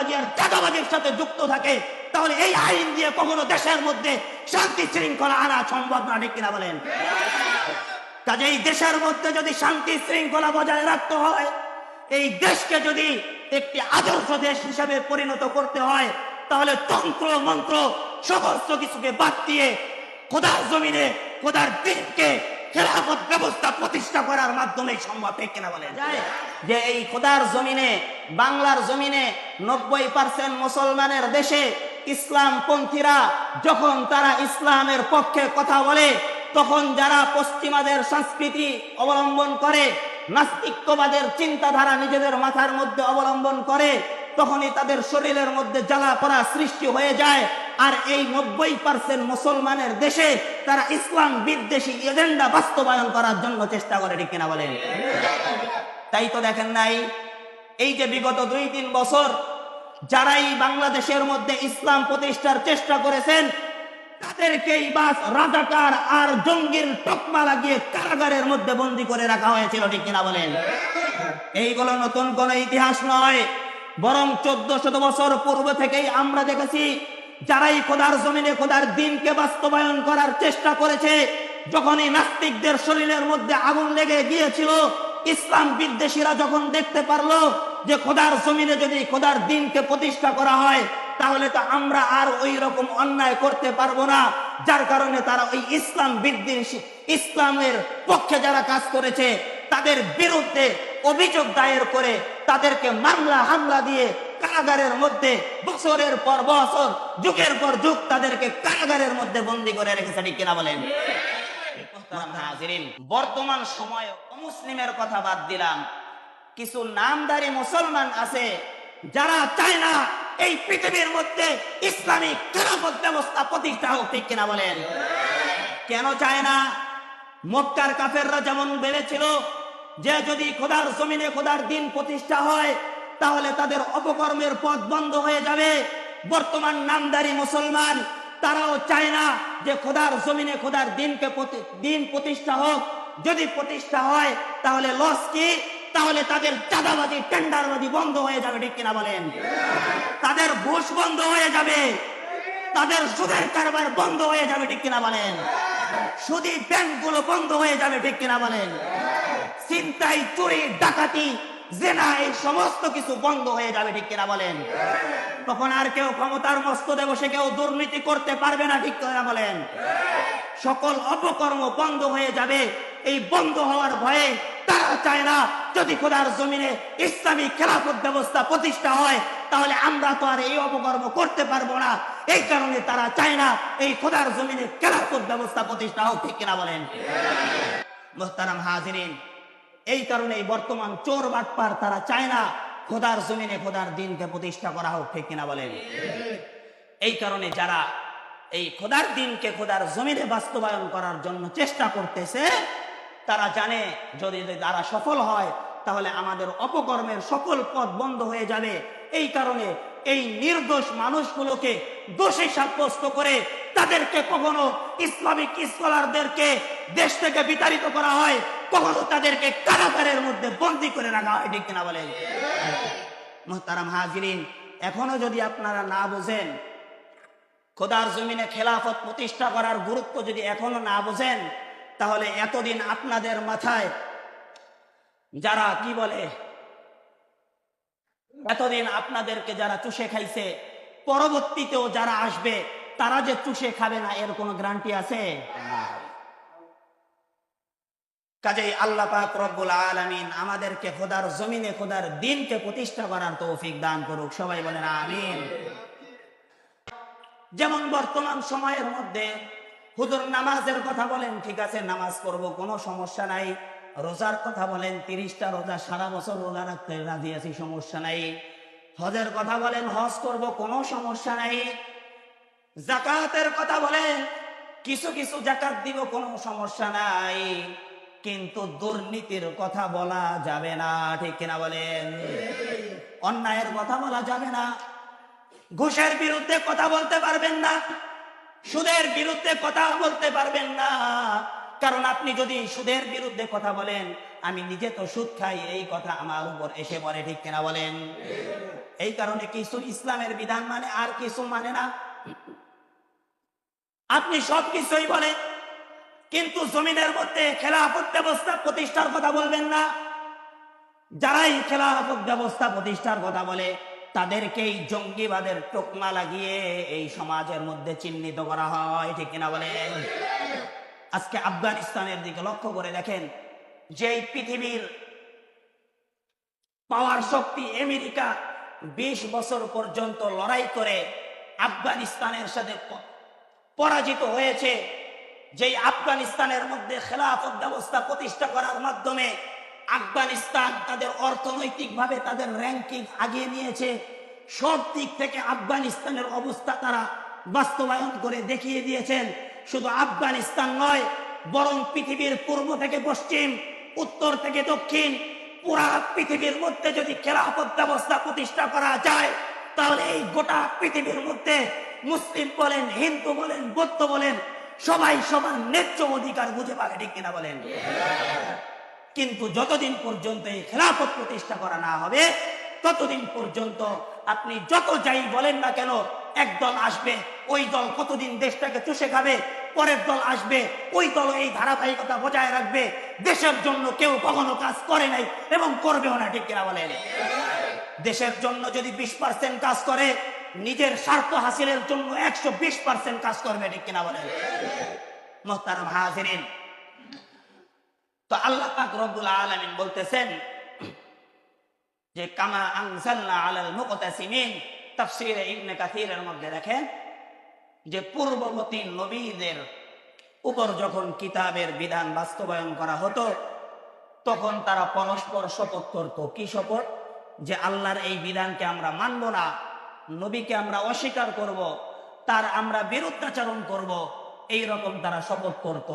টেন্ডারবাজি আর চাঁদাবাজির সাথে যুক্ত থাকে, তাহলে এই আইন দিয়ে কখনো দেশের মধ্যে শান্তি শৃঙ্খলা আনা সম্ভব না, ঠিক কিনা বলেন? কাজেই দেশের মধ্যে যদি শান্তি শৃঙ্খলা বজায় রাখতে হয়, এই দেশকে যদি একটি আদর্শ দেশ হিসেবে পরিণত করতে হয়, তাহলে তন্ত্র মন্ত্র সমস্ত কিছুকে বাদ দিয়ে খোদার জমিনে খোদার দিনকে খেলাফত ব্যবস্থা প্রতিষ্ঠা করার মাধ্যমে সম্ভব, ঠিক কিনা বলেন? যে এই খোদার জমিনে, বাংলার জমিনে 90% মুসলমানের দেশে ইসলামপন্থীরা যখন তারা ইসলামের পক্ষে কথা বলে, তখন যারা পশ্চিমাদের সংস্কৃতি অবলম্বন করে, নাস্তিকবাদের চিন্তাধারা নিজেদের মাথার মধ্যে অবলম্বন করে, তখনই তাদের শরীরের মধ্যে জ্বালা পোড়া সৃষ্টি হয়ে যায়। আর এই 90% মুসলমানের দেশে তারা ইসলাম বিদ্বেষী এজেন্ডা বাস্তবায়ন করার জন্য চেষ্টা করে, ঠিক কিনা বলেন? তাই তো দেখেন নাই, এই যে বিগত 2-3 বছর যারাই বাংলাদেশের মধ্যে ইসলাম প্রতিষ্ঠার চেষ্টা করেছেন, তাদেরকেই বাস রাজাকার আর জঙ্গির তকমা লাগিয়ে কারাগারের মধ্যে বন্দী করে রাখা হয়েছিল, ঠিক কিনা বলেন? এইগুলো নতুন কোন ইতিহাস নয়, বরং 1400 বছর পূর্বে থেকেই আমরা দেখেছি যারাই খোদার জমিনে খোদার দিনকে বাস্তবায়ন করার চেষ্টা করেছে, যখনই নাস্তিকদের শরীরের মধ্যে আগুন লেগে গিয়েছিল, ইসলাম বিদ্বেষীরা যখন দেখতে পারলো যে খোদার জমিনে যদি খোদার দিনকে প্রতিষ্ঠা করা হয়, তাহলে তো আমরা আর ওই রকম অন্যায় করতে পারবো না, যার কারণে তারা ওই ইসলাম বিদ্বেষী, ইসলামের পক্ষে যারা কাজ করেছে তাদের বিরুদ্ধে অভিযোগ দায়ের করে তাদেরকে মামলা হামলা দিয়ে কারাগারের মধ্যে বছরের পর বছর, যুগের পর যুগ তাদেরকে কারাগারের মধ্যে বন্দী করে রেখেছে, ঠিক কিনা বলেন? বর্তমান সময়ে অমুসলিমের কথা বাদ দিলাম, কিছু নামধারী মুসলমান আছে যারা চায় না এই পৃথিবীর মধ্যে ইসলামিক খেলাফত ব্যবস্থা প্রতিষ্ঠা হোক, ঠিক কিনা বলেন? কেন চায় না? মক্কার কাফেররা যেমন বলেছিল যে যদি খোদার জমিনে খোদার দিন প্রতিষ্ঠা হয়, তাহলে তাদের অপকর্মের পথ বন্ধ হয়ে যাবে। বর্তমান নামধারী মুসলমান তারাও চায় না যে খোদার জমিনে খোদার দিন প্রতিষ্ঠা হোক। যদি প্রতিষ্ঠা হয় তাহলে লস কি? তাহলে তাদের চাঁদাবাজি টেন্ডারবাজি বন্ধ হয়ে যাবে, ঠিক কিনা বলেন? তাদের ঘুষ বন্ধ হয়ে যাবে, তাদের সুদের কারবার বন্ধ হয়ে যাবে, ঠিক কিনা বলেন? সুদী ব্যাংকগুলো বন্ধ হয়ে যাবে, ঠিক কিনা বলেন? ছিনতাই, চুরি, ডাকাতি, জেনা, এই সমস্ত কিছু বন্ধ হয়ে যাবে, ঠিক কিনা বলেন? তখন আর কেউ ক্ষমতার মস্তদে বসে কেউ দুর্নীতি করতে পারবে না, ঠিক কিনা বলেন? সকল অপকর্ম বন্ধ হয়ে যাবে। এই বন্ধ হওয়ার ভয়ে তারা চায় না যদি খোদার জমিনে ইসলামী খেলাফত ব্যবস্থা প্রতিষ্ঠা হয়, তাহলে আমরা তো আর এই অপকর্ম করতে পারবো না। এই কারণে তারা চায় না এই খোদার জমিনে খেলাফত ব্যবস্থা প্রতিষ্ঠা হোক, ঠিক কিনা বলেন? মুহতারাম হাজিরিন, এই কারণে বর্তমান চোর বাটপার তারা চায় না খোদার জমিনে খোদার দিনকে প্রতিষ্ঠা করা হোক, ঠিক কিনা বলেন? এই কারণে যারা এই খোদার দিনকে খোদার জমিনে বাস্তবায়ন করার জন্য চেষ্টা করতেছে, তারা জানে যদি তারা সফল হয় তাহলে আমাদের অপকর্মের সকল পথ বন্ধ হয়ে যাবে। এই কারণে এই নির্দোষ মানুষগুলোকে দোষী সাব্যস্ত করে তাদেরকে কখনো ইসলামিক স্কলারদেরকে দেশ থেকে বিতাড়িত করা হয়, কখনো তাদেরকে কারাগারের মধ্যে বন্দী করে রাখা হয়, ঠিক কিনা বলেন? মুহতারাম হাজিরিন, এখনো যদি আপনারা না বুঝেন, খোদার জমিনে খেলাফত প্রতিষ্ঠা করার গুরুত্ব যদি এখনো না বুঝেন, তাহলে এতদিন আপনাদের মাথায় যারা কি বলে, এতদিন আপনাদেরকে যারা চুষে খাইছে, পরবর্তীতেও যারা আসবে তারা যে চুষে খাবে না এর কোনো গ্যারান্টি আছে? কাজেই আল্লাহ পাক রব্বুল আলামিন আমাদেরকে খোদার জমিনে খোদার দিনকে প্রতিষ্ঠা করার তৌফিক দান করুক। সবাই বলেন আমিন। যেমন বর্তমান সময়ের মধ্যে হুজুর নামাজের কথা বলেন, ঠিক আছে নামাজ পড়বো, কোনো সমস্যা নাই। রোজার কথা বলেন, 30টা রোজা সারা বছর রোজা রাখতে রাজি আছি, সমস্যা নাই। হজের কথা বলেন, হজ করব, কোনো সমস্যা নাই। যাকাতের কথা বলেন, কিছু কিছু যাকাত দিব, কোনো সমস্যা নাই। কিন্তু দুর্নীতির কথা বলা যাবে না, ঠিক কিনা বলেন? অন্যায়ের কথা বলা যাবে না। ঘুষের বিরুদ্ধে কথা বলতে পারবেন না, সুদের বিরুদ্ধে কথা বলতে পারবেন না। কারণ আপনি যদি সুদের বিরুদ্ধে কথা বলেন, আমি নিজে তো সুদ খাই, এই কথা আমার উপর এসে পড়ে, ঠিক কিনা বলেন? এই কারণে কিছু ইসলামের বিধান মানে আর কিছু মানে না। আপনি সবকিছুই বলেন, কিন্তু জমিনের মধ্যে খেলাফত ব্যবস্থা প্রতিষ্ঠার কথা বলবেন না। যারাই খেলাফত ব্যবস্থা প্রতিষ্ঠার কথা বলে তাদেরকেই জঙ্গিবাদের টোকমা লাগিয়ে এই সমাজের মধ্যে চিহ্নিত করা হয়, ঠিক কিনা বলেন? আজকে আফগানিস্তানের দিকে লক্ষ্য করে দেখেন, যেই পৃথিবীর পাওয়ার শক্তি আমেরিকা 20 বছর পর্যন্ত লড়াই করে আফগানিস্তানের সাথে পরাজিত হয়েছে, যেই আফগানিস্তানের মধ্যে খেলাফত ব্যবস্থা প্রতিষ্ঠা করার মাধ্যমে আফগানিস্তান তাদের অর্থনৈতিকভাবে তাদের র্যাঙ্কিং আগিয়ে নিয়েছে, সব দিক থেকে আফগানিস্তানের অবস্থা তারা বাস্তবায়ন করে দেখিয়ে দিয়েছেন। শুধু আফগানিস্তান নয়, বরং পৃথিবীর পূর্ব থেকে পশ্চিম, উত্তর থেকে দক্ষিণ, পুরা পৃথিবীর মধ্যে যদি খেলাফত ব্যবস্থা প্রতিষ্ঠা করা যায়, তাহলে এই গোটা পৃথিবীর মধ্যে মুসলিম বলেন, হিন্দু বলেন, বৌদ্ধ বলেন, সবাই সবার ন্যায্য অধিকার বুঝে পাবে, ঠিক কিনা বলেন? কিন্তু যতদিন পর্যন্ত এই খেলাফত প্রতিষ্ঠা করা না হবে, ততদিন পর্যন্ত আপনি যত যাই বলেন না কেন, একদল আসবে, ওই দল কতদিন দেশটাকে চুষে খাবে, পরের দল আসবে, ওই দল এই ধারাবাহিকতা বজায় রাখবে। দেশের জন্য কেউ কখনো কাজ করে নাই এবং করবেও না, ঠিক কিনা বলেন? দেশের জন্য যদি 20% কাজ করে, নিজের স্বার্থ হাসিলের জন্য 120% কাজ করবে, ঠিক কিনা বলেন? মুহতারাম হাজিরিন, তো আল্লাহ পাক রব্বুল আলামিন বলতেছেন যে কামা আনজালনা আলাল মুকতাসিমিন, তাফসীরে ইবনে কাসীরের মধ্যে দেখেন যে পূর্ববর্তী নবীদের উপর যখন কিতাবের বিধান বাস্তবায়ন করা হতো, তখন তারা পরস্পর শপথ করত। কি শপথ? যে আল্লাহর এই বিধানকে আমরা মানব না, নবীকে আমরা অস্বীকার করব, তার আমরা বিরুদ্ধাচরণ করব, এই রকম তারা শপথ করত।